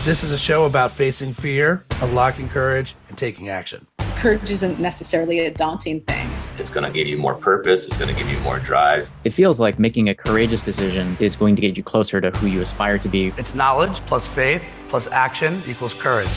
This is a show about facing fear, unlocking courage, and taking action. Courage isn't necessarily a daunting thing. It's going to give you more purpose. It's going to give you more drive. It feels like making a courageous decision is going to get you closer to who you aspire to be. It's knowledge plus faith plus action equals courage.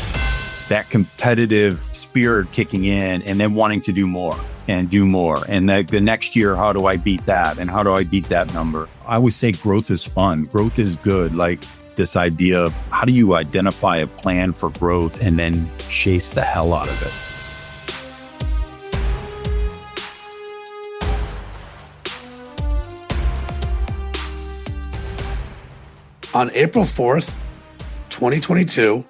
That competitive spirit kicking in and then wanting to do more and do more. And the next year, how do I beat that? And how do I beat that number? I always say growth is fun. Growth is good. Like this idea of how do you identify a plan for growth and then chase the hell out of it? On April 4th, 2022,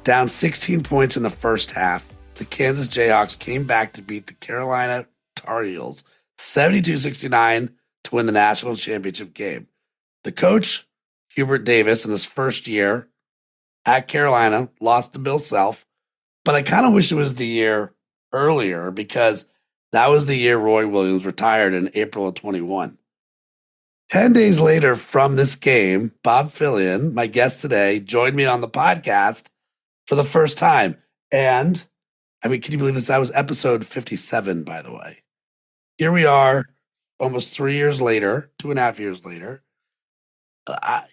down 16 points in the first half, the Kansas Jayhawks came back to beat the Carolina Tar Heels 72-69 to win the national championship game. The coach, Hubert Davis, in his first year at Carolina, lost to Bill Self, but I kind of wish it was the year earlier because that was the year Roy Williams retired in April of 21. 10 days later from this game, Bob Philion, my guest today, joined me on the podcast for the first time. And, I mean, can you believe this? That was episode 57, by the way. Here we are, almost 3 years later, 2.5 years later.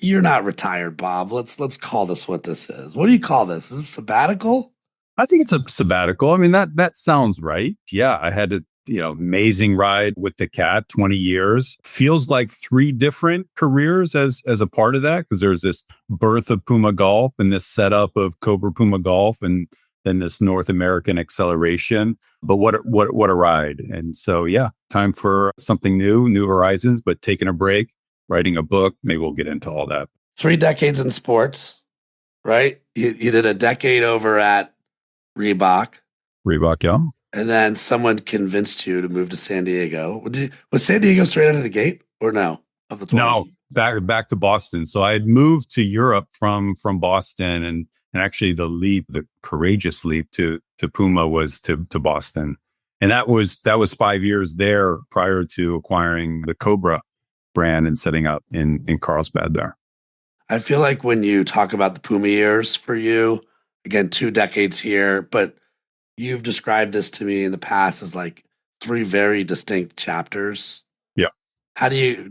You're not retired, Bob. Let's call this what this is. What do you call this? Is this sabbatical? I think it's a sabbatical. I mean, that sounds right. Yeah, I had a amazing ride with the cat, 20 years. Feels like 3 different careers as a part of that, because there's this birth of Puma Golf and this setup of Cobra Puma Golf and then this North American acceleration. But what a ride. And so, yeah, time for something new horizons, but taking a break, writing a book. Maybe we'll get into all that. 3 decades in sports, right? You did a decade over at Reebok. Yeah. And then someone convinced you to move to San Diego. Was San Diego straight out of the gate or no? Of the 20? No, back to Boston. So I had moved to Europe from Boston, and actually the courageous leap to Puma was to Boston, and that was 5 years there prior to acquiring the Cobra brand and setting up in Carlsbad there. I feel like when you talk about the Puma years for you, again, 2 decades here, but you've described this to me in the past as like 3 very distinct chapters. Yeah. How do you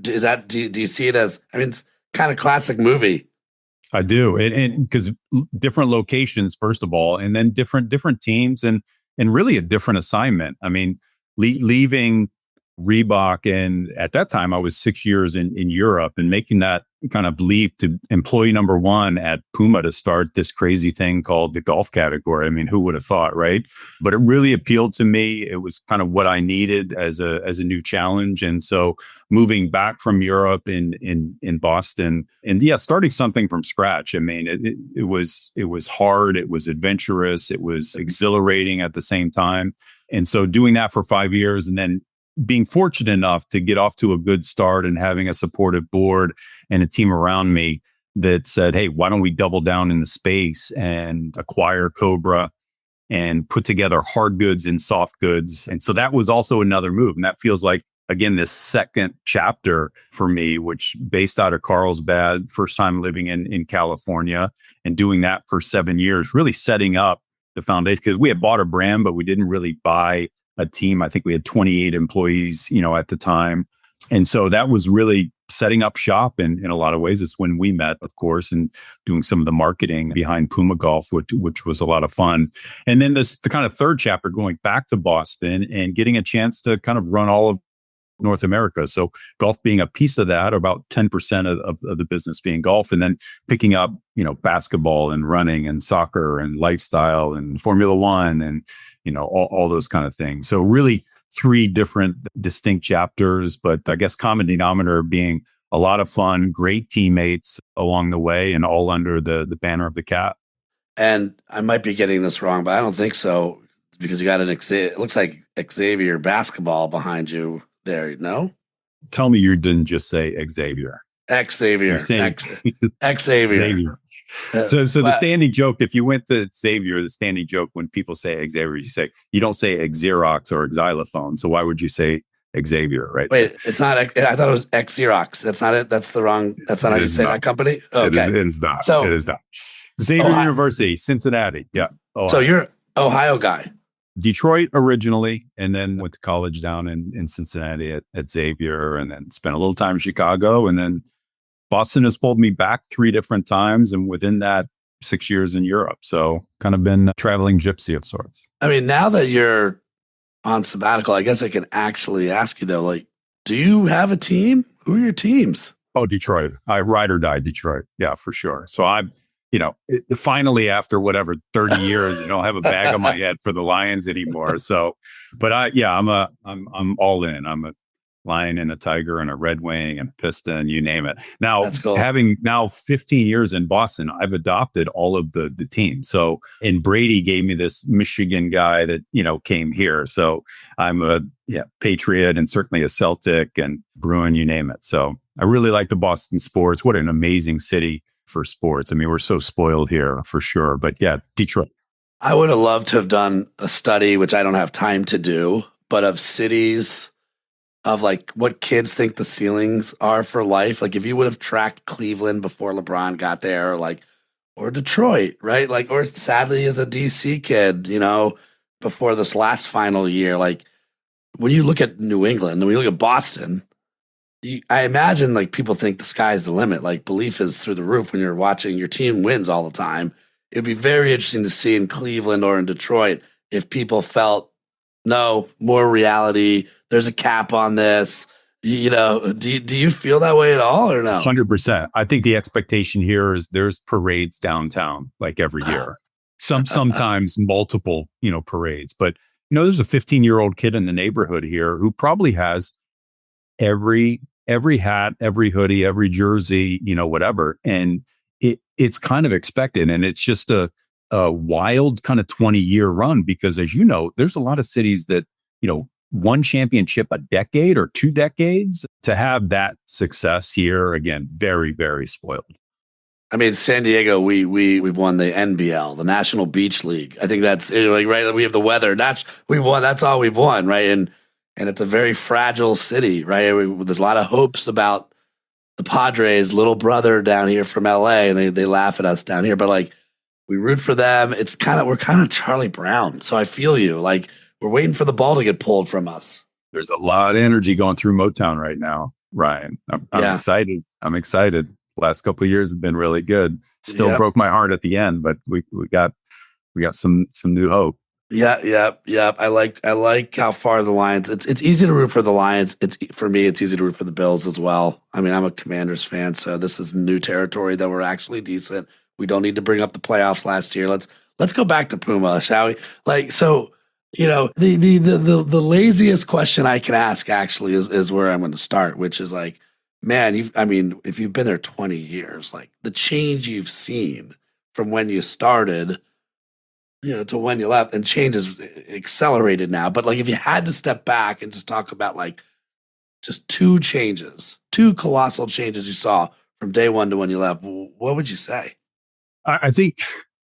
see it as, I mean, it's kind of classic movie. I do. And because different locations, first of all, and then different teams and really a different assignment. I mean, leaving Reebok, and at that time I was 6 years in Europe, and making that kind of leap to employee number 1 at Puma to start this crazy thing called the golf category. I mean, who would have thought, right? But it really appealed to me. It was kind of what I needed as a new challenge. And so moving back from Europe in Boston, and yeah, starting something from scratch. I mean, it was hard, it was adventurous, it was exhilarating at the same time. And so doing that for 5 years, and then being fortunate enough to get off to a good start and having a supportive board and a team around me that said, hey, why don't we double down in the space and acquire Cobra and put together hard goods and soft goods. And so that was also another move. And that feels like, again, this second chapter for me, which based out of Carlsbad, first time living in California and doing that for 7 years, really setting up the foundation, because we had bought a brand, but we didn't really buy a team. I think we had 28 employees, at the time. And so that was really setting up shop in a lot of ways. It's when we met, of course, and doing some of the marketing behind Puma Golf, which was a lot of fun. And then the kind of third chapter, going back to Boston and getting a chance to kind of run all of North America. So golf being a piece of that, about 10% of the business being golf, and then picking up, basketball and running and soccer and lifestyle and Formula One and, all those kind of things. So really 3 different distinct chapters, but I guess common denominator being a lot of fun, great teammates along the way, and all under the banner of the cat. And I might be getting this wrong, but I don't think so, because you got it looks like Xavier basketball behind you there, no? Tell me you didn't just say Xavier. Xavier. Xavier. So the standing joke, if you went to Xavier, the standing joke when people say Xavier, you don't say Xerox or Xylophone. So why would you say Xavier, right? Wait, it's not. I thought it was Xerox. That's not it. That's not how you say that company. Okay. It is not. So it is not. Xavier Ohio. University, Cincinnati. Yeah. So Ohio. you're Ohio guy. Detroit originally, and then went to college down in Cincinnati at Xavier, and then spent a little time in Chicago, and then Boston has pulled me back 3 different times, and within that 6 years in Europe. So kind of been a traveling gypsy of sorts. I mean, now that you're on sabbatical, I guess I can actually ask you though, like, do you have a team? Who are your teams? Oh, Detroit. I ride or die Detroit. Yeah, for sure. So finally after whatever 30 years, I don't have a bag on my head for the Lions anymore. So, but I'm all in. I'm a Lion and a Tiger and a Red Wing and a Piston, you name it. Now, That's cool. having now 15 years in Boston, I've adopted all of the teams. So, and Brady gave me this Michigan guy that, came here. So I'm a Patriot and certainly a Celtic and Bruin, you name it. So I really like the Boston sports. What an amazing city for sports. I mean, we're so spoiled here for sure. But yeah, Detroit. I would have loved to have done a study, which I don't have time to do, but of cities, of like what kids think the ceilings are for life. Like if you would have tracked Cleveland before LeBron got there, or Detroit, right? Like, or sadly as a DC kid, before this last final year, like when you look at New England and when you look at Boston, I imagine like people think the sky's the limit. Like belief is through the roof when you're watching your team wins all the time. It'd be very interesting to see in Cleveland or in Detroit if people felt, no, more reality. There's a cap on this. Do you feel that way at all or no? 100%. I think the expectation here is there's parades downtown like every year. Sometimes multiple, parades. But there's a 15-year-old kid in the neighborhood here who probably has every hat, every hoodie, every jersey, whatever. And it's kind of expected. And it's just a wild kind of 20-year run because, as you know, there's a lot of cities that, won championship a decade or 2 decades. To have that success here, again, very, very spoiled. I mean, San Diego, we've won the NBL, the National Beach League. I think that's like right. We have the weather. We've won. That's all we've won, right? And it's a very fragile city, right? There's a lot of hopes about the Padres' little brother down here from LA, and they laugh at us down here, but like we root for them. We're kind of Charlie Brown. So I feel you. Like we're waiting for the ball to get pulled from us. There's a lot of energy going through Motown right now, Ryan. I'm excited. I'm excited. Last couple of years have been really good. Still broke my heart at the end, but we got some new hope. Yeah. I like how far the Lions. It's easy to root for the Lions. For me, it's easy to root for the Bills as well. I mean, I'm a Commanders fan, so this is new territory that we're actually decent. We don't need to bring up the playoffs last year. Let's go back to Puma, shall we? The laziest question I can ask actually is where I'm going to start, which is like, man, if you've been there 20 years, like the change you've seen from when you started, to when you left, and change is accelerated now. But like, if you had to step back and just talk about like just 2 colossal changes you saw from day one to when you left, what would you say? I think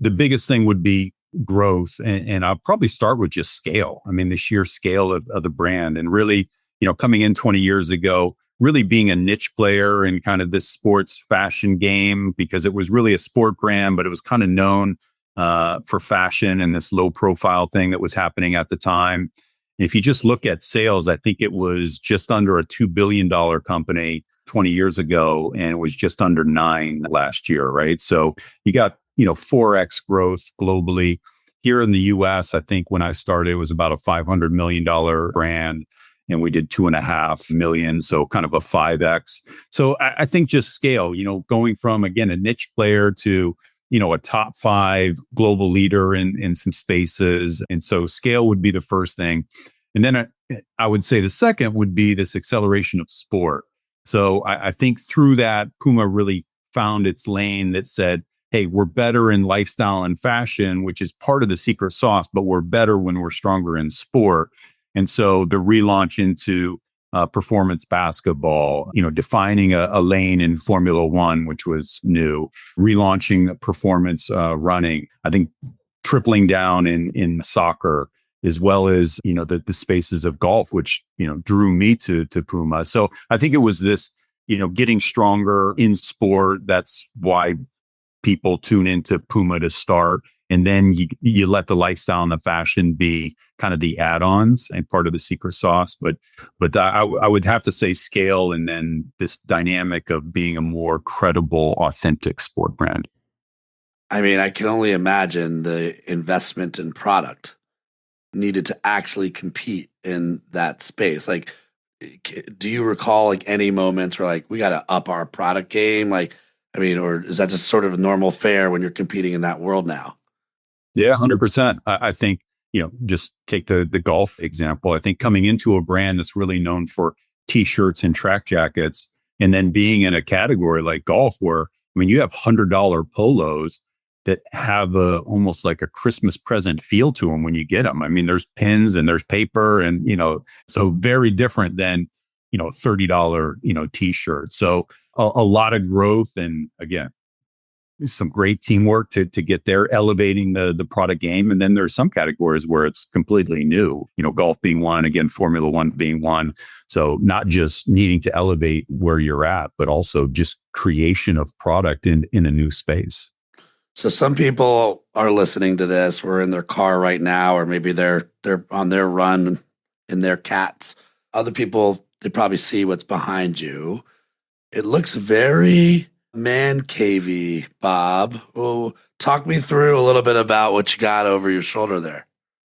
the biggest thing would be growth. And I'll probably start with just scale. I mean, the sheer scale of the brand, and really, coming in 20 years ago, really being a niche player in kind of this sports fashion game, because it was really a sport brand, but it was kind of known for fashion and this low profile thing that was happening at the time. If you just look at sales, I think it was just under a $2 billion company 20 years ago, and it was just under 9 last year, right? So you got, 4x growth globally. Here in the US, I think when I started, it was about a $500 million brand, and we did 2.5 million. So kind of a 5x. So I think just scale, going from, again, a niche player to, a top 5 global leader in some spaces. And so scale would be the first thing. And then I would say the second would be this acceleration of sport. So I think through that, Puma really found its lane that said, hey, we're better in lifestyle and fashion, which is part of the secret sauce, but we're better when we're stronger in sport. And so the relaunch into performance basketball, defining a lane in Formula One, which was new, relaunching performance running, I think tripling down in soccer, as well as, the spaces of golf, which, drew me to Puma. So I think it was this, getting stronger in sport. That's why people tune into Puma to start. And then you let the lifestyle and the fashion be kind of the add-ons and part of the secret sauce. But I would have to say scale, and then this dynamic of being a more credible, authentic sport brand. I mean, I can only imagine the investment in product needed to actually compete in that space. Like, do you recall like any moments where like we got to up our product game? Like, I mean, or is that just sort of a normal fare when you're competing in that world now? Yeah, 100%. I think, just take the golf example. I think coming into a brand that's really known for t-shirts and track jackets, and then being in a category like golf where, I mean, you have $100 polos that have almost like a Christmas present feel to them when you get them. I mean, there's pins and there's paper and, so very different than, $30, t-shirt. So a lot of growth, and again, some great teamwork to get there, elevating the product game. And then there's some categories where it's completely new, golf being one, again, Formula One being one. So not just needing to elevate where you're at, but also just creation of product in a new space. So some people are listening to this, we're in their car right now, or maybe they're on their run in their cats. Other people, they probably see what's behind you. It looks very man cavey, Bob. Oh, talk me through a little bit about what you got over your shoulder there.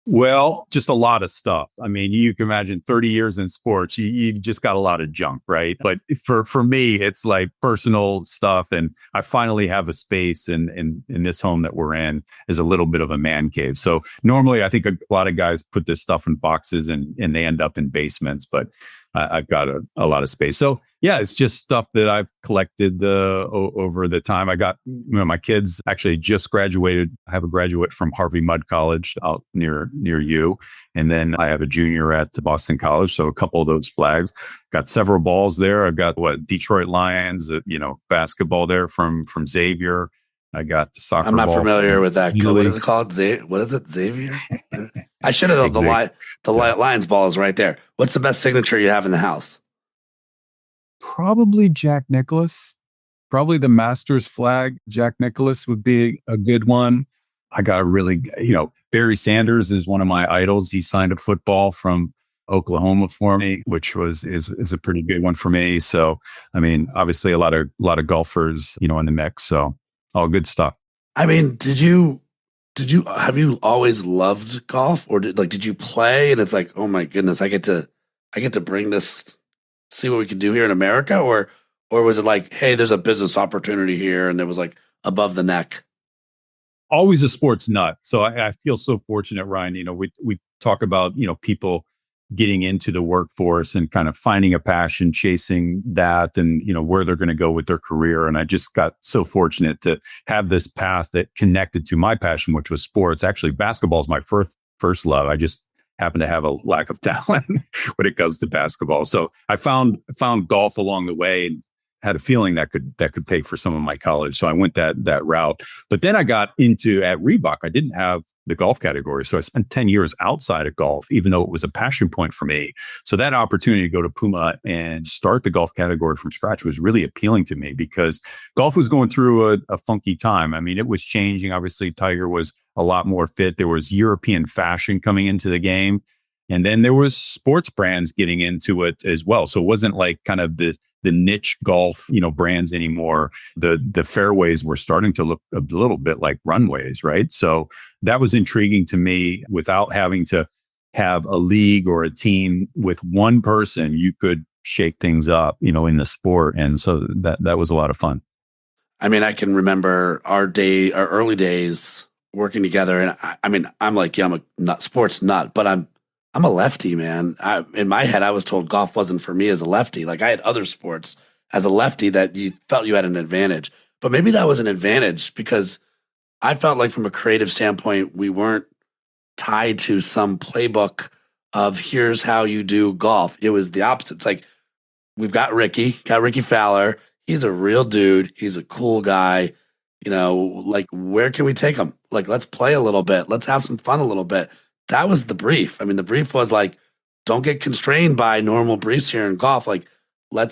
Well, just a lot of stuff. I mean, you can imagine 30 years in sports, you just got a lot of junk, right? But for me, it's like personal stuff. And I finally have a space in this home that we're in is a little bit of a man cave. So normally I think a lot of guys put this stuff in boxes and they end up in basements, but I've got a lot of space. So yeah, it's just stuff that I've collected over the time. I got, my kids actually just graduated. I have a graduate from Harvey Mudd College out near you. And then I have a junior at Boston College. So a couple of those flags. Got several balls there. I've got Detroit Lions, basketball there from Xavier. I got the soccer. I'm not ball familiar with that. Italy. What is it called? What is it? Xavier? I should have known the Lions ball is right there. What's the best signature you have in the house? Probably Jack Nicklaus. Probably the Masters flag. Jack Nicklaus would be a good one. I got a really, Barry Sanders is one of my idols. He signed a football from Oklahoma for me, which is a pretty good one for me. So, I mean, obviously a lot of golfers, in the mix. So all good stuff. I mean, have you always loved golf, or did you play and it's like, oh my goodness, I get to bring this, see what we can do here in America, or was it like, hey, there's a business opportunity here, and it was like above the neck? Always a sports nut. So I feel so fortunate, Ryan. We talk about, people getting into the workforce and kind of finding a passion, chasing that, and, where they're going to go with their career. And I just got so fortunate to have this path that connected to my passion, which was sports. Actually, basketball is my first love. I just happen to have a lack of talent when it comes to basketball. So I found golf along the way and had a feeling that could pay for some of my college. So I went that route. But then I got into, at Reebok, I didn't have the golf category. So I spent 10 years outside of golf, even though it was a passion point for me. So that opportunity to go to Puma and start the golf category from scratch was really appealing to me, because golf was going through a funky time. I mean, it was changing. Obviously, Tiger was a lot more fit. There was European fashion coming into the game. And then there was sports brands getting into it as well. So it wasn't like kind of the niche golf, brands anymore. The fairways were starting to look a little bit like runways, right? So that was intriguing to me. Without having to have a league or a team, with one person, you could shake things up, in the sport. And so that was a lot of fun. I mean, I can remember our early days working together. And I mean, I'm like, yeah, I'm a sports nut, but I'm a lefty, man. In my head, I was told golf wasn't for me as a lefty. Like, I had other sports as a lefty that you felt you had an advantage. But maybe that was an advantage because I felt like from a creative standpoint, we weren't tied to some playbook of here's how you do golf. It was the opposite. It's like, we've got Ricky Fowler. He's a real dude. He's a cool guy. Like, where can we take him? Like, let's play a little bit. Let's have some fun a little bit. That was the brief. I mean, the brief was like, don't get constrained by normal briefs here in golf. Like,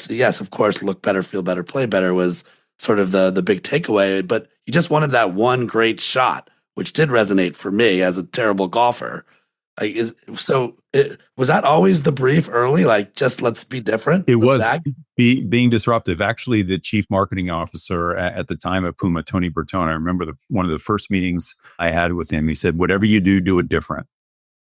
yes, of course, look better, feel better, play better was sort of the big takeaway, but you just wanted that one great shot, which did resonate for me as a terrible golfer. Like, was that always the brief early? Like, just let's be different. It Let's was act? being disruptive. Actually, the chief marketing officer at the time at Puma, Tony Bertone, I remember one of the first meetings I had with him. He said, "Whatever you do it different."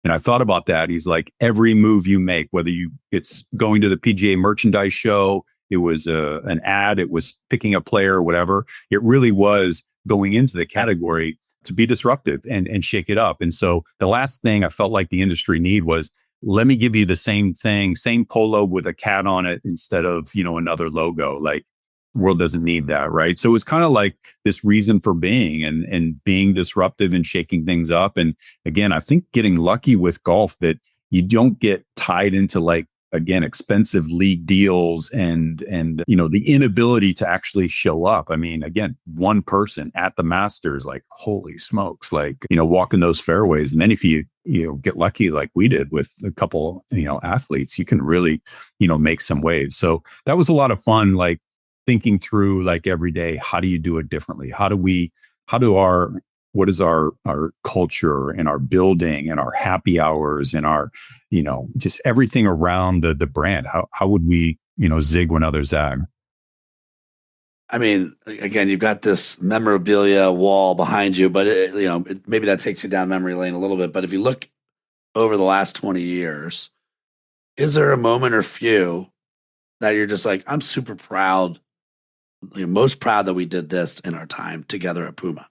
And I thought about that. He's like, every move you make, whether it's going to the PGA merchandise show, it was an ad, it was picking a player, whatever. It really was going into the category to be disruptive and shake it up. And so the last thing I felt like the industry need was, let me give you the same thing, same polo with a cat on it instead of, another logo. Like, the world doesn't need that, right? So it was kind of like this reason for being and being disruptive and shaking things up. And again, I think getting lucky with golf that you don't get tied into, like, again, expensive league deals and the inability to actually show up. I mean, again, one person at the Masters, like, holy smokes, like, walking those fairways. And then if you get lucky like we did with a couple, athletes, you can really, make some waves. So that was a lot of fun, like thinking through, like, every day, how do you do it differently? What is our culture and our building and our happy hours and our, just everything around the brand? How would we, zig when others zag? I mean, again, you've got this memorabilia wall behind you, but maybe that takes you down memory lane a little bit. But if you look over the last 20 years, is there a moment or few that you're just like, I'm super proud, most proud that we did this in our time together at Puma?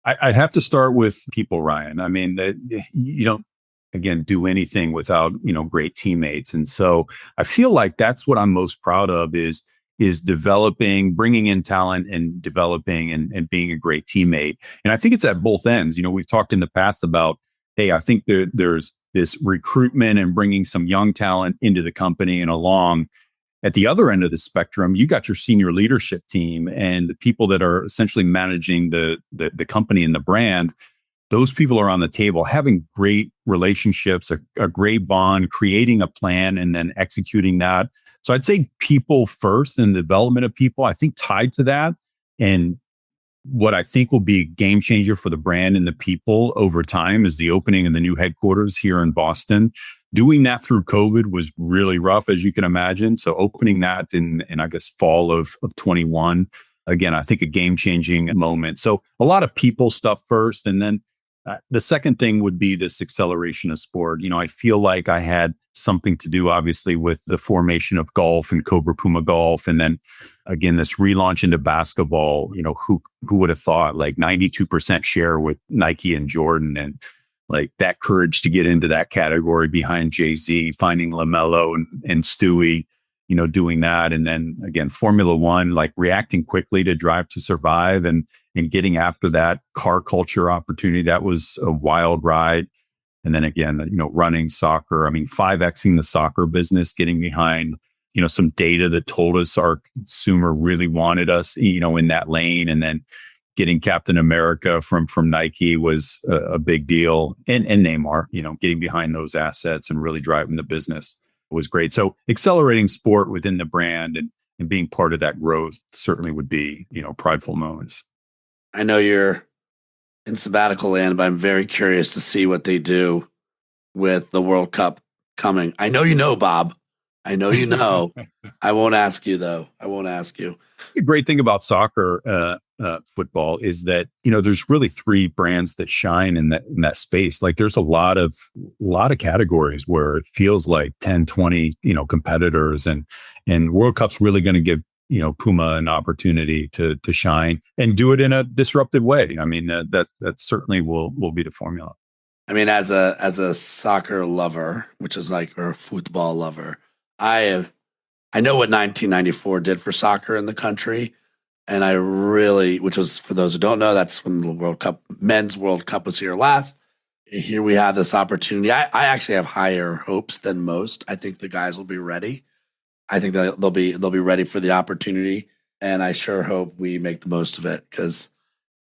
I'd have to start with people, Ryan. I mean, that you don't, again, do anything without, great teammates. And so I feel like that's what I'm most proud of is developing, bringing in talent and developing and being a great teammate. And I think it's at both ends. We've talked in the past about, hey, I think there's this recruitment and bringing some young talent into the company and along. At the other end of the spectrum, you got your senior leadership team and the people that are essentially managing the company and the brand. Those people are on the table, having great relationships, a great bond, creating a plan, and then executing that. So I'd say people first and the development of people, I think, tied to that. And what I think will be a game changer for the brand and the people over time is the opening of the new headquarters here in Boston. Doing that through COVID was really rough, as you can imagine. So opening that in I guess, fall of 21, again, I think a game-changing moment. So a lot of people stuff first. And then the second thing would be this acceleration of sport. I feel like I had something to do, obviously, with the formation of golf and Cobra Puma Golf. And then, again, this relaunch into basketball. Who would have thought, like, 92% share with Nike and Jordan, and like that courage to get into that category behind Jay-Z, finding LaMelo and Stewie, doing that. And then again, Formula One, like reacting quickly to Drive to Survive and getting after that car culture opportunity. That was a wild ride. And then again, running soccer. I mean, 5Xing the soccer business, getting behind, some data that told us our consumer really wanted us, in that lane. And then getting Captain America from Nike was a big deal. And Neymar, getting behind those assets and really driving the business was great. So accelerating sport within the brand and being part of that growth certainly would be, prideful moments. I know you're in sabbatical land, but I'm very curious to see what they do with the World Cup coming. I know, Bob. I know you know. I won't ask you, though. I won't ask you. The great thing about soccer, football is that, there's really three brands that shine in that space. Like, there's a lot of categories where it feels like 10, 20, competitors, and World Cup's really going to give, Puma an opportunity to shine and do it in a disruptive way. I mean, that certainly will be the formula. I mean, as a soccer lover, which is like, or a football lover, I know what 1994 did for soccer in the country. And I really, which was, for those who don't know, that's when the men's World Cup was here last. Here we have this opportunity. I actually have higher hopes than most. I think the guys will be ready. I think that they'll be ready for the opportunity. And I sure hope we make the most of it, because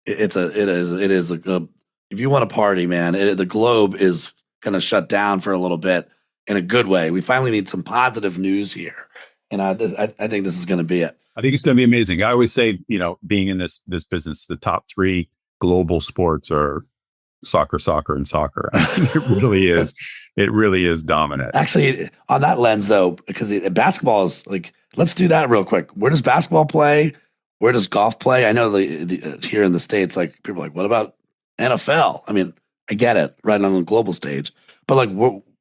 it is if you want to party, man, the globe is going to shut down for a little bit in a good way. We finally need some positive news here. And I think this is going to be it. I think it's going to be amazing. I always say, being in this business, the top three global sports are soccer, and soccer. I mean, it really is. It really is dominant. Actually, on that lens, though, because basketball is like, let's do that real quick. Where does basketball play? Where does golf play? I know here in the States, like people are like, what about NFL? I mean, I get it, right on the global stage, but like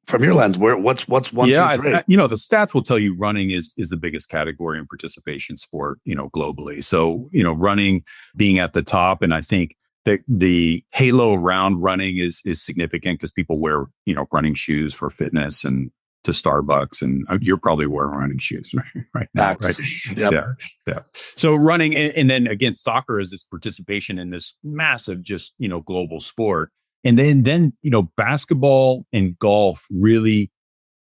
from your lens, what's 1, 2, 3? The stats will tell you running is the biggest category in participation sport, globally. So, running being at the top, and I think the halo around running is significant because people wear, running shoes for fitness and to Starbucks, and you're probably wearing running shoes right now, right? Yep. Yeah. So running, and then again, soccer is this participation in this massive, just, global sport. And then, basketball and golf really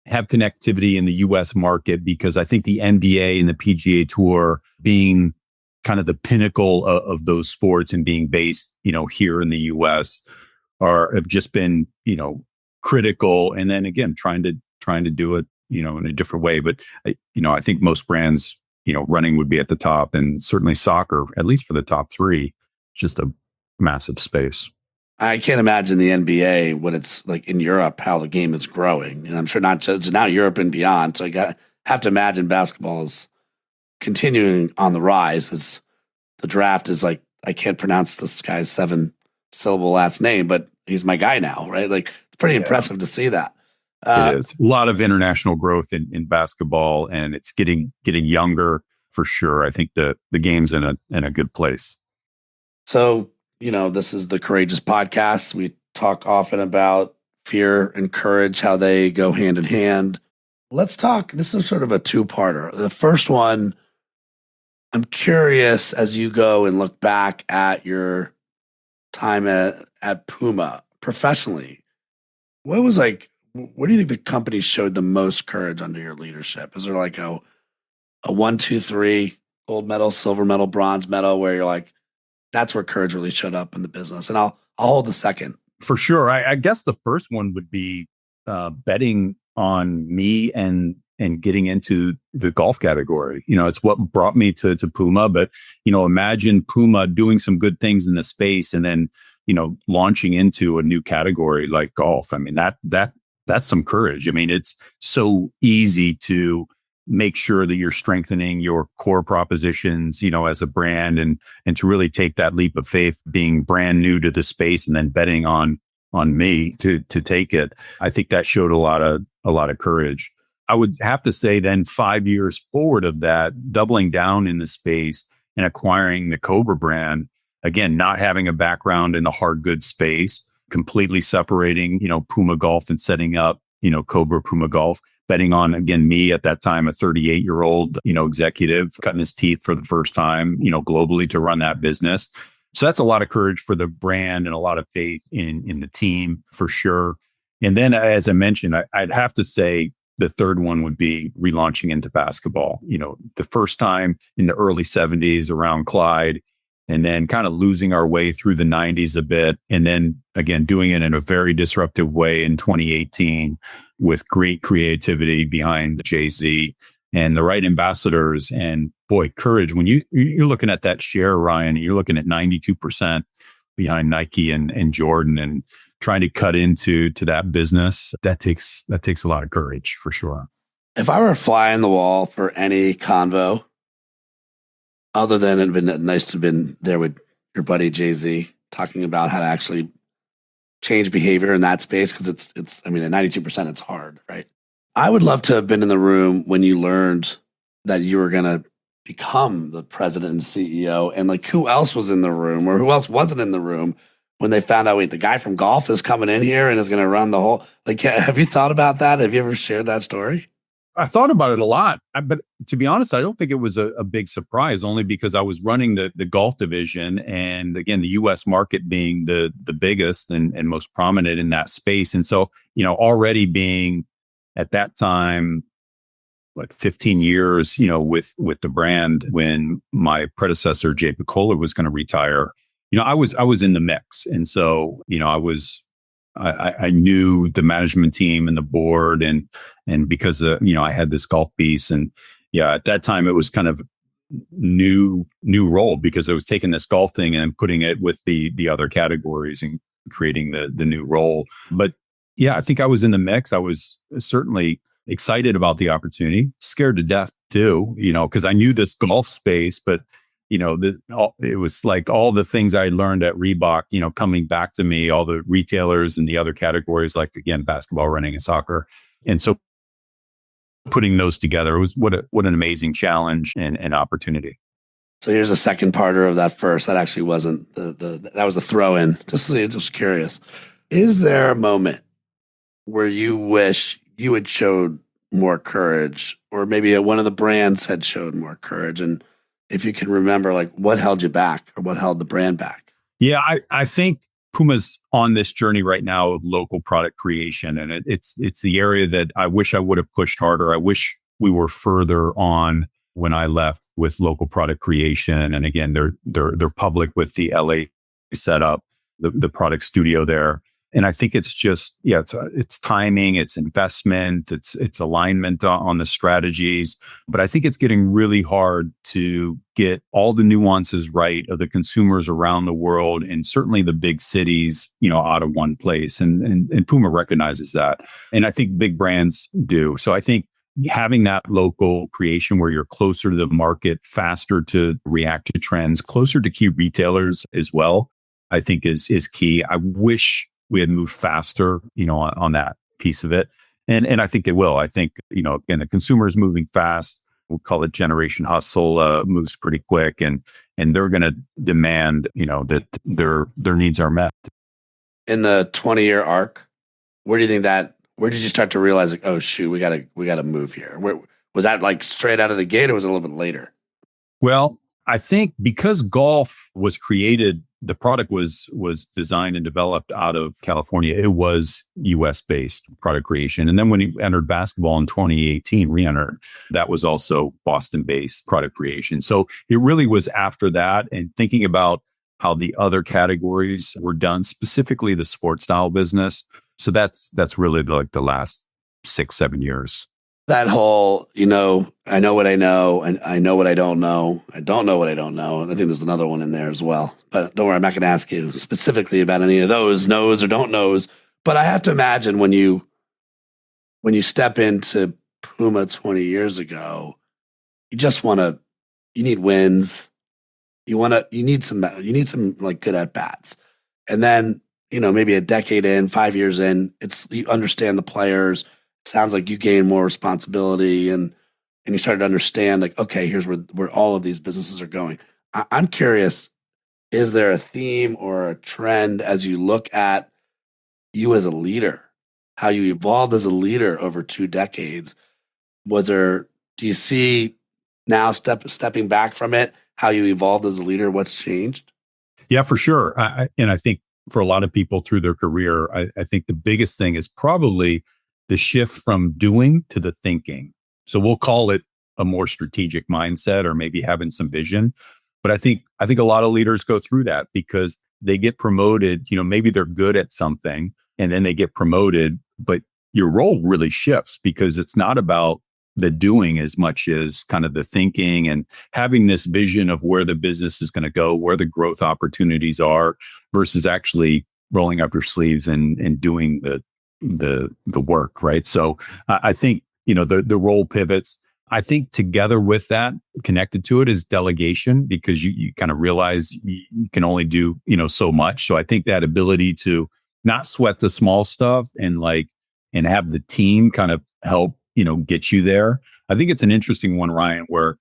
have connectivity in the US market because I think the NBA and the PGA Tour being kind of the pinnacle of those sports and being based, here in the US have just been, critical. And then again, trying to do it, in a different way. But, I think most brands, running would be at the top, and certainly soccer, at least for the top three, just a massive space. I can't imagine the NBA, what it's like in Europe, how the game is growing. And I'm sure not just now Europe and beyond. So have to imagine basketball is continuing on the rise as the draft is like, I can't pronounce this guy's 7-syllable last name, but he's my guy now, right? Like it's pretty impressive to see that. It is a lot of international growth in basketball, and it's getting younger for sure. I think the game's in a good place. So, this is the Courageous Podcast. We talk often about fear and courage, how they go hand in hand. Let's talk. This is sort of a two-parter. The first one, I'm curious as you go and look back at your time at Puma professionally, what do you think the company showed the most courage under your leadership? Is there like a 1, 2, 3 gold medal, silver medal, bronze medal where you're like, that's where courage really showed up in the business? And I'll hold the second. For sure. I guess the first one would be betting on me and getting into the golf category. It's what brought me to Puma. But, imagine Puma doing some good things in the space and then, launching into a new category like golf. I mean, that's some courage. I mean, it's so easy to make sure that you're strengthening your core propositions, as a brand, and to really take that leap of faith, being brand new to the space and then betting on me to take it. I think that showed a lot of courage. I would have to say then 5 years forward of that, doubling down in the space and acquiring the Cobra brand, again, not having a background in the hard goods space, completely separating, Puma Golf and setting up, Cobra Puma Golf, betting on, again, me at that time, a 38-year-old, executive cutting his teeth for the first time, globally to run that business. So that's a lot of courage for the brand and a lot of faith in the team for sure. And then, as I mentioned, I'd have to say the third one would be relaunching into basketball. The first time in the early 70s around Clyde, and then kind of losing our way through the 90s a bit. And then again, doing it in a very disruptive way in 2018 with great creativity behind Jay-Z and the right ambassadors. And boy, courage. When you're looking at that share, Ryan, you're looking at 92% behind Nike and Jordan, and trying to cut into that business, that takes a lot of courage for sure. If I were a fly on the wall for any convo, other than it'd been nice to have been there with your buddy Jay-Z talking about how to actually change behavior in that space, because it's I mean, at 92%, it's hard, right? I would love to have been in the room when you learned that you were going to become the president and CEO, and like who else was in the room or who else wasn't in the room when they found out, wait, the guy from golf is coming in here and is going to run the whole, like, have you thought about that? Have you ever shared that story? I thought about it a lot, but to be honest, I don't think it was a big surprise, only because I was running the golf division, and again, the U.S. market being the biggest and most prominent in that space. And so, already being at that time, like 15 years, with the brand, when my predecessor, Jay Picola, was going to retire, I was in the mix. And so, I knew the management team and the board, and because I had this golf piece, and Yeah, at that time it was kind of new role because I was taking this golf thing and putting it with the other categories and creating the new role. But yeah, I think I was in the mix. I was certainly excited about the opportunity, scared to death too, because I knew this golf space, but it was like all the things I learned at Reebok, coming back to me, all the retailers and the other categories, like again, basketball, running, and soccer. And so putting those together was what an amazing challenge and opportunity. So here's a second parter of that first. That actually wasn't that was a throw in. Just curious. Is there a moment where you wish you had showed more courage, or maybe one of the brands had showed more courage? And if you can remember, like, what held you back or what held the brand back? Yeah, I think Puma's on this journey right now of local product creation, and it's the area that I wish I would have pushed harder. I wish we were further on when I left with local product creation. And again, they're public with the LA setup, the product studio there. And I think it's just, it's timing, it's investment, it's alignment on the strategies. But I think it's getting really hard to get all the nuances right of the consumers around the world, and certainly the big cities, out of one place. And Puma recognizes that. And I think big brands do. So I think having that local creation where you're closer to the market, faster to react to trends, closer to key retailers as well, I think is key. I wish we had moved faster, on that piece of it. And I think they will. I think, again, the consumer is moving fast. We'll call it generation hustle, moves pretty quick, and they're going to demand, that their needs are met. In the 20-year arc, where did you start to realize, like, oh shoot, we gotta move here? Where was that, like straight out of the gate, or was it a little bit later? Well, I think because golf was created, the product was designed and developed out of California. It was US based product creation. And then when he entered basketball in 2018, re-entered, that was also Boston based product creation. So it really was after that, and thinking about how the other categories were done, specifically the sports style business. So that's really like the last 6-7 years. That whole, I know what I know, and I know what I don't know. I don't know what I don't know. And I think there's another one in there as well. But don't worry, I'm not going to ask you specifically about any of those knows or don't knows. But I have to imagine when you step into Puma 20 years ago, you need wins. You need some like good at bats. And then, maybe a decade in, 5 years in, you understand the players. Sounds like you gain more responsibility, and you started to understand, like, okay, here's where all of these businesses are going. I'm curious, is there a theme or a trend as you look at you as a leader, how you evolved as a leader over 2 decades? Do you see now stepping back from it, how you evolved as a leader, what's changed? Yeah, for sure. And I think for a lot of people through their career, I think the biggest thing is probably the shift from doing to the thinking. So we'll call it a more strategic mindset, or maybe having some vision. But I think a lot of leaders go through that because they get promoted, maybe they're good at something and then they get promoted, but your role really shifts because it's not about the doing as much as kind of the thinking and having this vision of where the business is going to go, where the growth opportunities are, versus actually rolling up your sleeves and doing the work, right? So I think, the role pivots. I think together with that, connected to it, is delegation, because you kind of realize you can only do, so much. So I think that ability to not sweat the small stuff and have the team kind of help, get you there. I think it's an interesting one, Ryan, where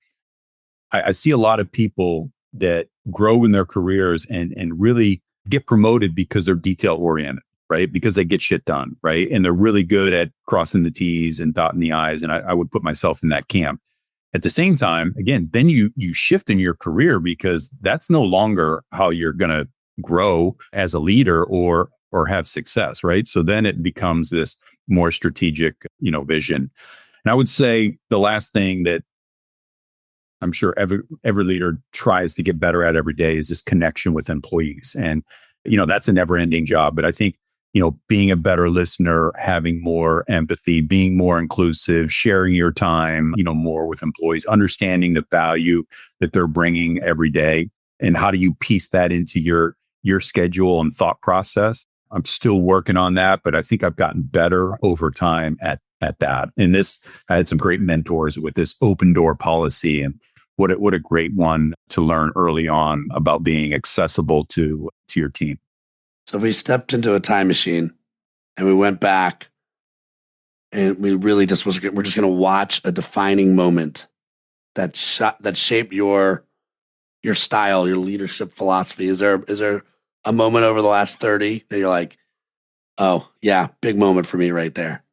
I see a lot of people that grow in their careers and really get promoted because they're detail oriented, right? Because they get shit done, right? And they're really good at crossing the T's and dotting the I's. And I would put myself in that camp. At the same time, again, then you shift in your career because that's no longer how you're going to grow as a leader or have success, right? So then it becomes this more strategic, vision. And I would say the last thing that I'm sure every leader tries to get better at every day is this connection with employees. And, that's a never ending job. But I think being a better listener, having more empathy, being more inclusive, sharing your time, more with employees, understanding the value that they're bringing every day. And how do you piece that into your schedule and thought process? I'm still working on that, but I think I've gotten better over time at that. And I had some great mentors with this open door policy, and what a great one to learn early on about being accessible to your team. So if we stepped into a time machine and we went back and we really we're just going to watch a defining moment that shaped your style, your leadership philosophy. Is there a moment over the last 30 that you're like, oh yeah, big moment for me right there?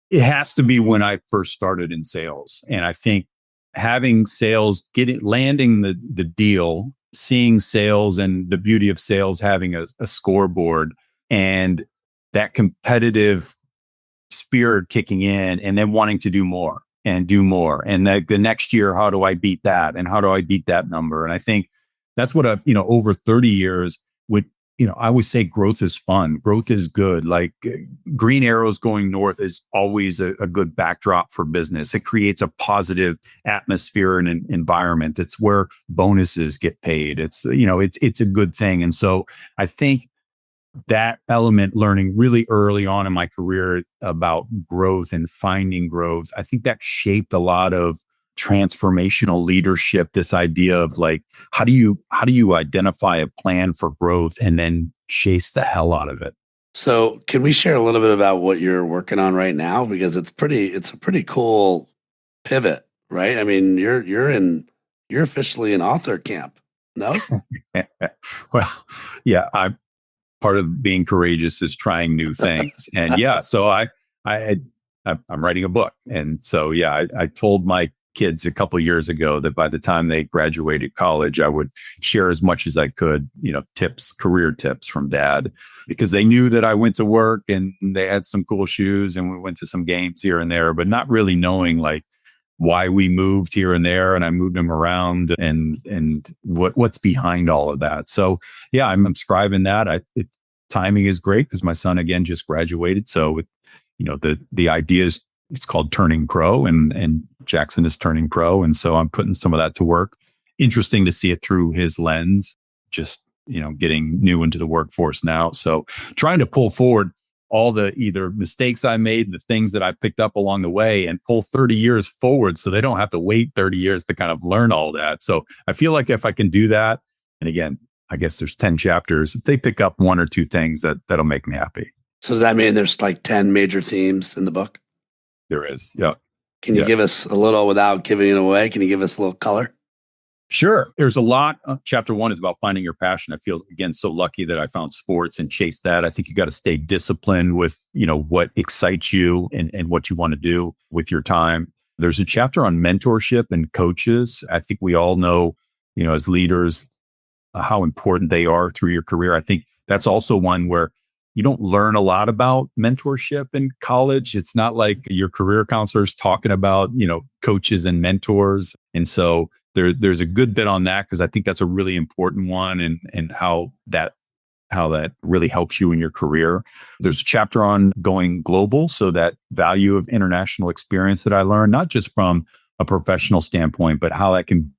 It has to be when I first started in sales. And I think having sales, landing the deal, seeing sales and the beauty of sales, having a scoreboard and that competitive spirit kicking in, and then wanting to do more and do more. And the next year, how do I beat that? And how do I beat that number? And I think that's what over 30 years would, I always say growth is fun. Growth is good. Like green arrows going north is always a good backdrop for business. It creates a positive atmosphere and an environment. It's where bonuses get paid. It's a good thing. And so I think that element, learning really early on in my career about growth and finding growth, I think that shaped a lot of transformational leadership. This idea of like, how do you identify a plan for growth and then chase the hell out of it? So can we share a little bit about what you're working on right now? Because it's a pretty cool pivot, right? I mean, you're officially in author camp. No? Well, yeah, part of being courageous is trying new things. And yeah, so I'm writing a book. And so, yeah, I told my kids a couple of years ago that by the time they graduated college, I would share as much as I could, career tips from dad, because they knew that I went to work and they had some cool shoes and we went to some games here and there, but not really knowing like why we moved here and there, and I moved them around and what's behind all of that. So yeah, I'm scribing that. Timing is great because my son again just graduated. So the idea is, it's called Turning Pro, and Jackson is turning pro. And so I'm putting some of that to work. Interesting to see it through his lens, just, getting new into the workforce now. So trying to pull forward all the either mistakes I made, the things that I picked up along the way, and pull 30 years forward so they don't have to wait 30 years to kind of learn all that. So I feel like if I can do that, and again, I guess there's 10 chapters, if they pick up one or two things, that'll make me happy. So does that mean there's like 10 major themes in the book? There is. Yeah. Can you give us a little, without giving it away? Can you give us a little color? Sure. There's a lot. Chapter 1 is about finding your passion. I feel, again, so lucky that I found sports and chased that. I think you got to stay disciplined with, what excites you and what you want to do with your time. There's a chapter on mentorship and coaches. I think we all know, as leaders, how important they are through your career. I think that's also one where you don't learn a lot about mentorship in college. It's not like your career counselor's talking about, coaches and mentors. And so there's a good bit on that, because I think that's a really important one, and how that really helps you in your career. There's a chapter on going global. So that value of international experience that I learned, not just from a professional standpoint, but how that can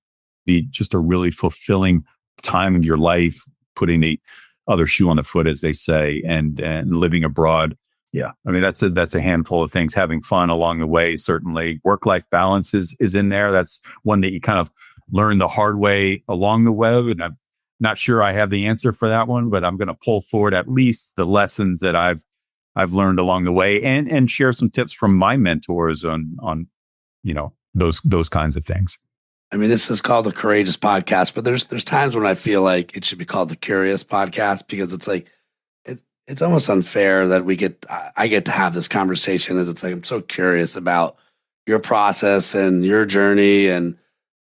be just a really fulfilling time of your life, putting the other shoe on the foot, as they say, and living abroad. Yeah. I mean, that's a handful of things. Having fun along the way, certainly. Work-life balance is in there. That's one that you kind of learn the hard way along the way. And I'm not sure I have the answer for that one, but I'm going to pull forward at least the lessons that I've learned along the way, and share some tips from my mentors on those kinds of things. I mean, this is called the Courageous Podcast, but there's times when I feel like it should be called the Curious Podcast, because it's like it's almost unfair that I get to have this conversation, as it's like I'm so curious about your process and your journey, and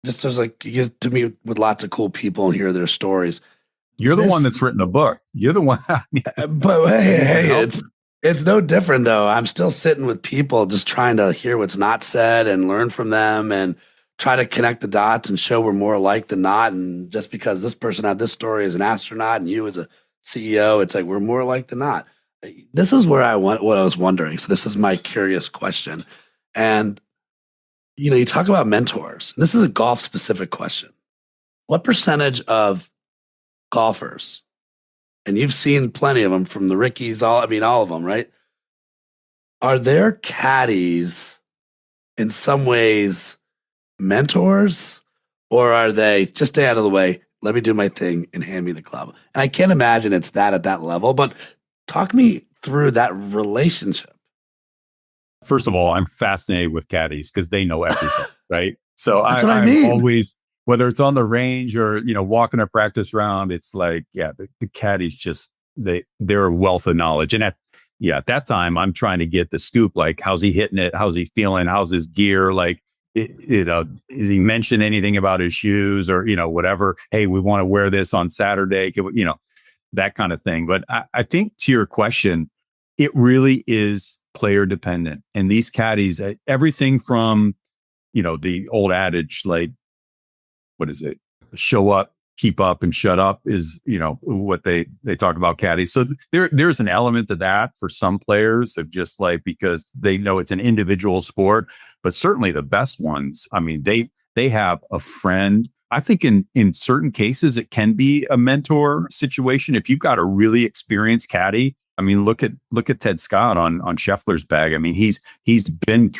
just there's like you get to meet with lots of cool people and hear their stories. You're the one that's written a book. You're the one. But hey, it's no different though. I'm still sitting with people, just trying to hear what's not said and learn from them, and try to connect the dots and show we're more alike than not. And just because this person had this story as an astronaut and you as a CEO, it's like we're more alike than not. This is where what I was wondering. So this is my curious question. And, you talk about mentors. This is a golf specific question. What percentage of golfers, and you've seen plenty of them from the Rickies, all of them, right? Are their caddies in some ways mentors, or are they just stay out of the way? Let me do my thing and hand me the club. And I can't imagine it's that at that level, but talk me through that relationship. First of all, I'm fascinated with caddies because they know everything, right? So That's what I mean. I'm always, whether it's on the range or walking a practice round, it's like, yeah, the caddies just they're a wealth of knowledge. And at that time, I'm trying to get the scoop, like how's he hitting it, how's he feeling, how's his gear, like is he mentioned anything about his shoes or whatever? Hey, we want to wear this on Saturday, that kind of thing. But I think to your question, it really is player dependent. And these caddies, everything from, the old adage, like, what is it? Show up, keep up, and shut up is, what they talk about caddies. So there's an element to that for some players of just like, because they know it's an individual sport, but certainly the best ones, I mean, they have a friend. I think in certain cases, it can be a mentor situation. If you've got a really experienced caddy, I mean, look at Ted Scott on Scheffler's bag. I mean, he's been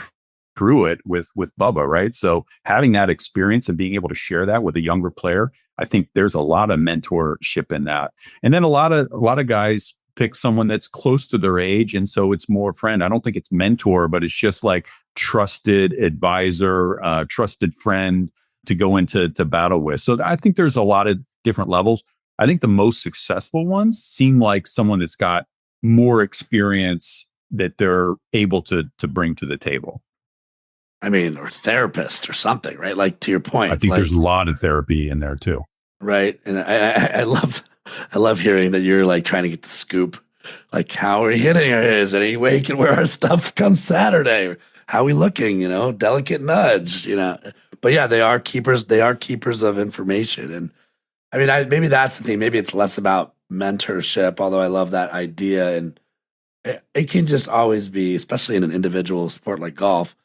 through it with Bubba, right? So having that experience and being able to share that with a younger player, I think there's a lot of mentorship in that. And then a lot of guys pick someone that's close to their age, and so it's more friend. I don't think it's mentor, but it's just like trusted advisor, trusted friend to go into battle with. So I think there's a lot of different levels. I think the most successful ones seem like someone that's got more experience that they're able to bring to the table. I mean, or therapist or something, right? Like to your point. I think like, there's a lot of therapy in there too. Right. And I love hearing that you're like trying to get the scoop. Like, how are we hitting? Is there any way we can wear our stuff come Saturday? How are we looking? Delicate nudge, But yeah, they are keepers. They are keepers of information. And I mean, maybe that's the thing. Maybe it's less about mentorship, although I love that idea. And it can just always be, especially in an individual sport like golf,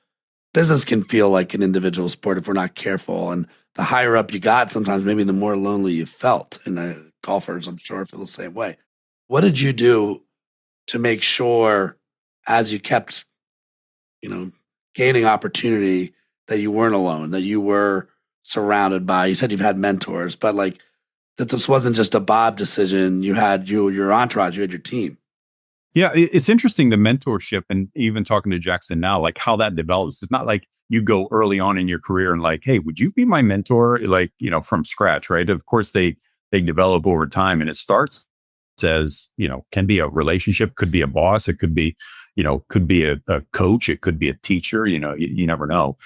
business can feel like an individual sport if we're not careful. And the higher up you got, sometimes maybe the more lonely you felt. And golfers, I'm sure, feel the same way. What did you do to make sure, as you kept, gaining opportunity, that you weren't alone, that you were surrounded by? You said you've had mentors, but like that this wasn't just a Bob decision. You had your entourage, you had your team. Yeah, it's interesting, the mentorship, and even talking to Jackson now, like how that develops. It's not like you go early on in your career and like, hey, would you be my mentor? Like, from scratch, right? Of course, they develop over time, and it starts as, can be a relationship, could be a boss, it could be, could be a coach, it could be a teacher, you never know.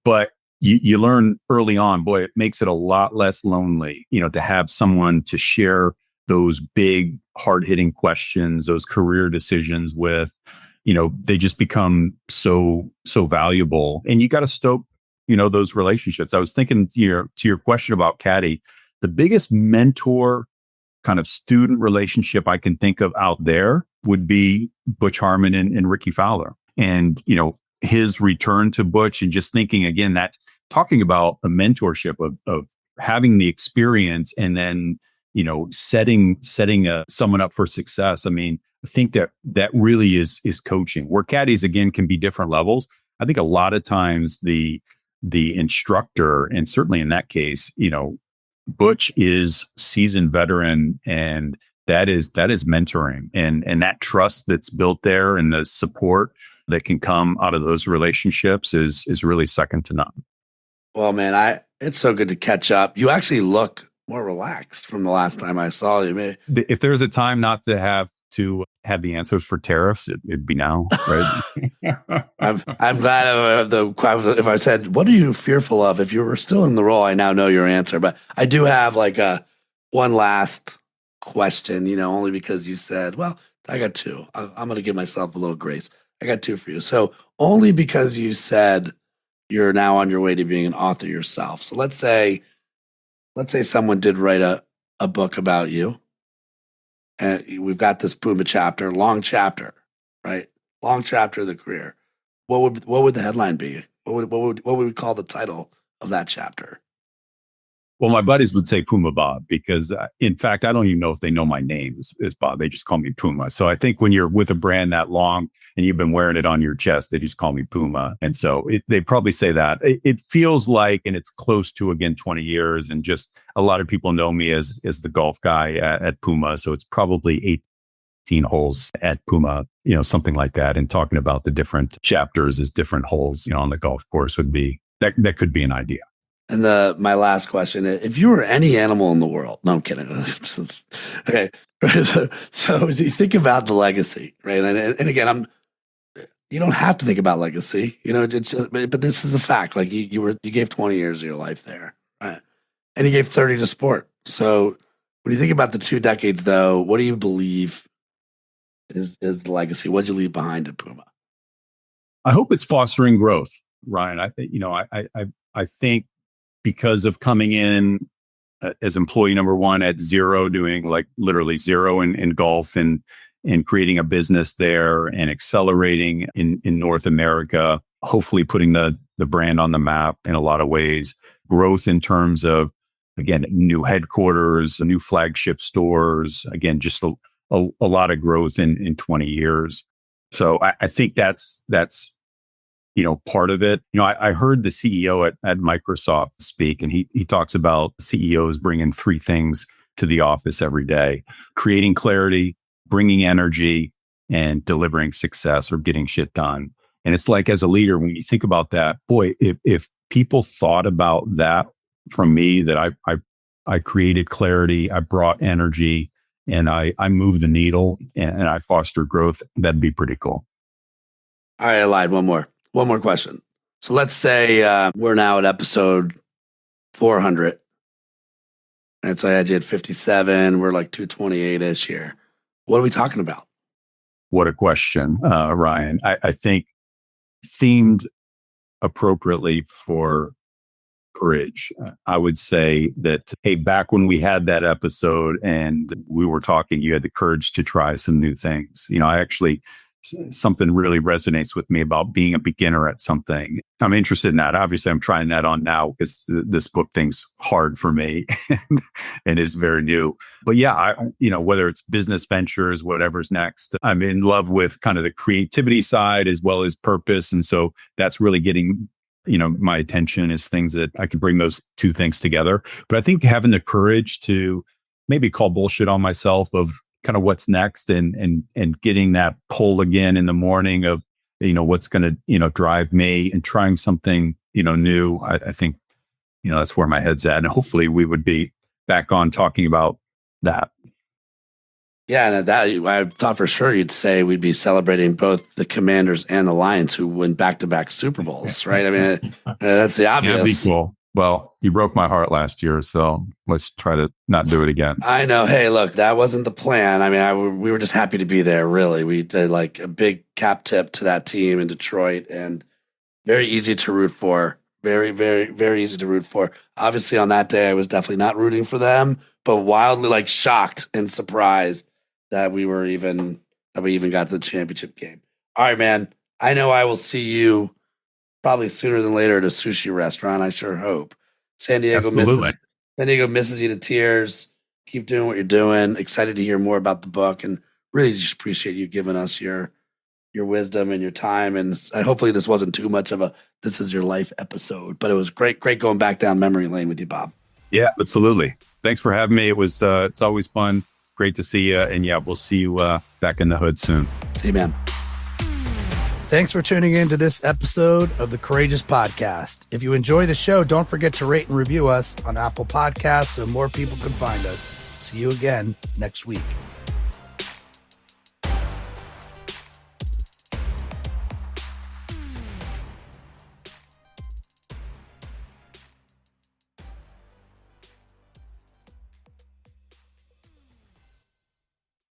But you learn early on, boy, it makes it a lot less lonely, to have someone to share those big, hard-hitting questions, those career decisions with. They just become so valuable, and you got to stoke, those relationships. I was thinking to your question about caddy, the biggest mentor kind of student relationship I can think of out there would be Butch Harmon and Ricky Fowler, and his return to Butch, and just thinking again that talking about a mentorship of having the experience and then setting someone up for success. I mean, I think that really is coaching, where caddies again can be different levels. I think a lot of times the instructor, and certainly in that case, Butch is seasoned veteran, and that is mentoring, and that trust that's built there and the support that can come out of those relationships is really second to none. Well, man, it's so good to catch up. You actually look more relaxed from the last time I saw you. Maybe. If there's a time not to have the answers for tariffs, it'd be now, right? I'm glad of if I said, what are you fearful of? If you were still in the role, I now know your answer. But I do have like one last question, only because you said, well, I got two. I'm going to give myself a little grace. I got two for you. So only because you said you're now on your way to being an author yourself. So let's say someone did write a book about you. and we've got this Puma chapter, long chapter, right? Long chapter of the career. What would the headline be? What would we call the title of that chapter? Well, my buddies would say Puma Bob because, in fact, I don't even know if they know my name is Bob. They just call me Puma. So I think when you're with a brand that long and you've been wearing it on your chest, they just call me Puma. And so they probably say that. It feels like, and it's close to, again, 20 years. And just a lot of people know me as the golf guy at Puma. So it's probably 18 holes at Puma, something like that. And talking about the different chapters as different holes, on the golf course would be, that could be an idea. And my last question: if you were any animal in the world, no, I'm kidding. Okay, so you think about the legacy, right? And again, you don't have to think about legacy, it's just, but this is a fact. Like you gave 20 years of your life there, right? And you gave 30 to sport. So when you think about the 2 decades, though, what do you believe is the legacy? What'd you leave behind at Puma? I hope it's fostering growth, Ryan. I think, because of coming in as employee number one at zero, doing like literally zero in golf and creating a business there and accelerating in North America, hopefully putting the brand on the map in a lot of ways, growth in terms of, again, new headquarters, new flagship stores, again, just a lot of growth in 20 years. So I think that's part of it. I heard the CEO at Microsoft speak, and he talks about CEOs bringing 3 things to the office every day: creating clarity, bringing energy, and delivering success or getting shit done. And it's like, as a leader, when you think about that, boy, if people thought about that from me, that I created clarity, I brought energy, and I moved the needle and I fostered growth, that'd be pretty cool. All right, I lied. One more question. So let's say we're now at episode 400. And so I had you at 57. We're like 228-ish here. What are we talking about? What a question, Ryan. I think themed appropriately for courage. I would say that, hey, back when we had that episode and we were talking, you had the courage to try some new things. Something really resonates with me about being a beginner at something. I'm interested in that. Obviously, I'm trying that on now because this book thing's hard for me and is very new. But yeah, whether it's business ventures, whatever's next, I'm in love with kind of the creativity side as well as purpose. And so that's really getting, my attention, is things that I can bring those 2 things together. But I think having the courage to maybe call bullshit on myself of kind of what's next and getting that pull again in the morning of, what's going to, drive me, and trying something, new. I think, that's where my head's at. And hopefully we would be back on talking about that. Yeah. And I thought for sure you'd say we'd be celebrating both the Commanders and the Lions, who win back-to-back Super Bowls, right? I mean, that's the obvious. That'd be cool. Well, you broke my heart last year, so let's try to not do it again. I know. Hey, look, that wasn't the plan. I mean, we were just happy to be there, really. We did like a big cap tip to that team in Detroit, and very easy to root for. Very, very, very easy to root for. Obviously, on that day, I was definitely not rooting for them, but wildly shocked and surprised that we even got to the championship game. All right, man. I know I will see you probably sooner than later at a sushi restaurant. I sure hope. San Diego misses you to tears. Keep doing what you're doing. Excited to hear more about the book, and really just appreciate you giving us your wisdom and your time. And hopefully this wasn't too much of a "this is your life" episode, but it was great going back down memory lane with you, Bob. Yeah, absolutely. Thanks for having me. It was it's always fun. Great to see you. And yeah, we'll see you back in the hood soon. See you, man. Thanks for tuning in to this episode of the Courageous Podcast. If you enjoy the show, don't forget to rate and review us on Apple Podcasts so more people can find us. See you again next week.